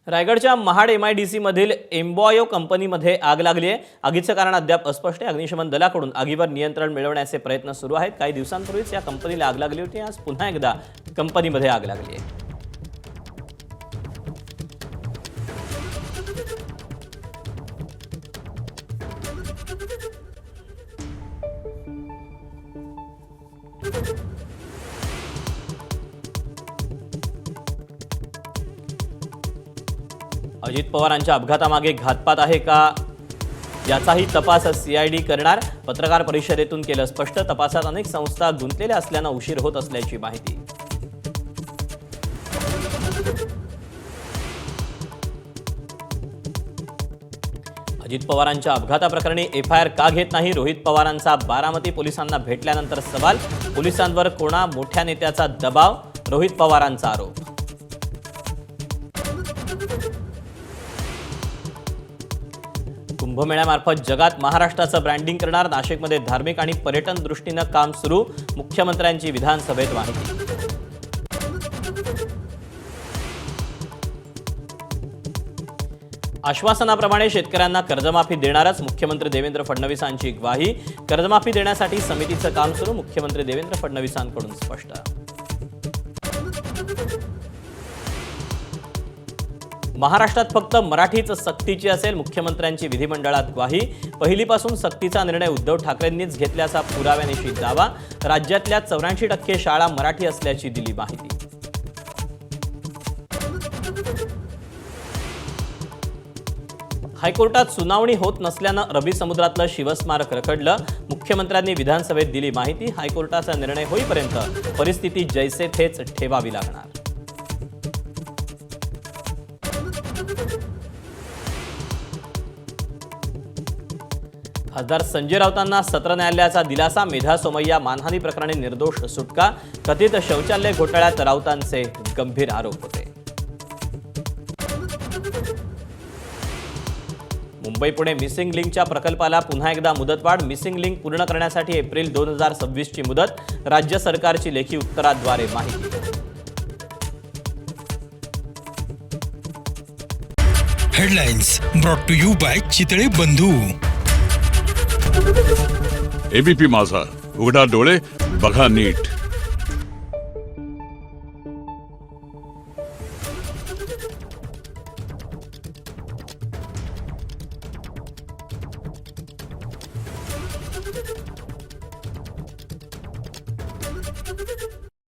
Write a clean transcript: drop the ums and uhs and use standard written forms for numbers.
रायगडच्या महाड MIDC मधील एम्बॉयो कंपनीमध्ये आग लागली आहे। आगीचे कारण अद्याप अस्पष्ट आहे। अग्निशमन दलाकडून आगीवर नियंत्रण मिळवण्याचे प्रयत्न सुरू आहेत। काही दिवसांपूर्वीच या कंपनीला आग लागली होती। आज पुन्हा एकदा कंपनीमध्ये आग लागली आहे। अजित पवारांच्या अपघातामागे घातपात आहे का याचाही तपास CID करणार। पत्रकार परिषदेतून केलं स्पष्ट। तपासात अनेक संस्था गुंतलेल्या असल्याने उशीर होत असल्याची माहिती। अजित पवारांच्या अपघाताप्रकरणी FIR का घेत नाही? रोहित पवारांचा बारामती पोलिसांना भेटल्यानंतर सवाल। पोलिसांवर कोणा मोठ्या नेत्याचा दबाव? रोहित पवारांचा आरोप। कुंभमेळ्यामार्फत जगात महाराष्ट्राचं ब्रँडिंग करणार। नाशिकमध्ये धार्मिक आणि पर्यटन दृष्टीने काम सुरू। मुख्यमंत्र्यांची विधानसभेत माहिती। आश्वासनाप्रमाणे शेतकऱ्यांना कर्जमाफी देणारच। मुख्यमंत्री देवेंद्र फडणवीसांची ग्वाही। कर्जमाफी देण्यासाठी समितीचं काम सुरू। मुख्यमंत्री देवेंद्र फडणवीसांकडून स्पष्ट। महाराष्ट्रात फक्त मराठीच सक्तीची असेल। मुख्यमंत्र्यांची विधिमंडळात ग्वाही। पहिलीपासून सक्तीचा निर्णय उद्धव ठाकरेंनीच घेतल्याचा पुराव्यानिशी दावा। राज्यातल्या 84% शाळा मराठी असल्याची दिली माहिती। हायकोर्टात सुनावणी होत नसल्यानं अरबी समुद्रातलं शिवस्मारक रखडलं। मुख्यमंत्र्यांनी विधानसभेत दिली माहिती। हायकोर्टाचा निर्णय होईपर्यंत परिस्थिती जैसे थेच ठेवावी लागणार। खासदार संजय राऊतांना सत्र न्यायालयाचा दिलासा। मेधा सोमय्या मानहानी प्रकरणी निर्दोष सुटका। कथित शौचालय घोटाळ्यात राऊतांचे गंभीर आरोप होते। मुंबई पुणे मिसिंग लिंकच्या प्रकल्पाला पुन्हा एकदा मुदतवाढ। मिसिंग लिंक पूर्ण करण्यासाठी एप्रिल 2026 ची मुदत। राज्य सरकारची लेखी उत्तराद्वारे माहिती। Headlines brought to you by Chitale Bandhu. ABP माझा, उघडा डोळे बघा नीट।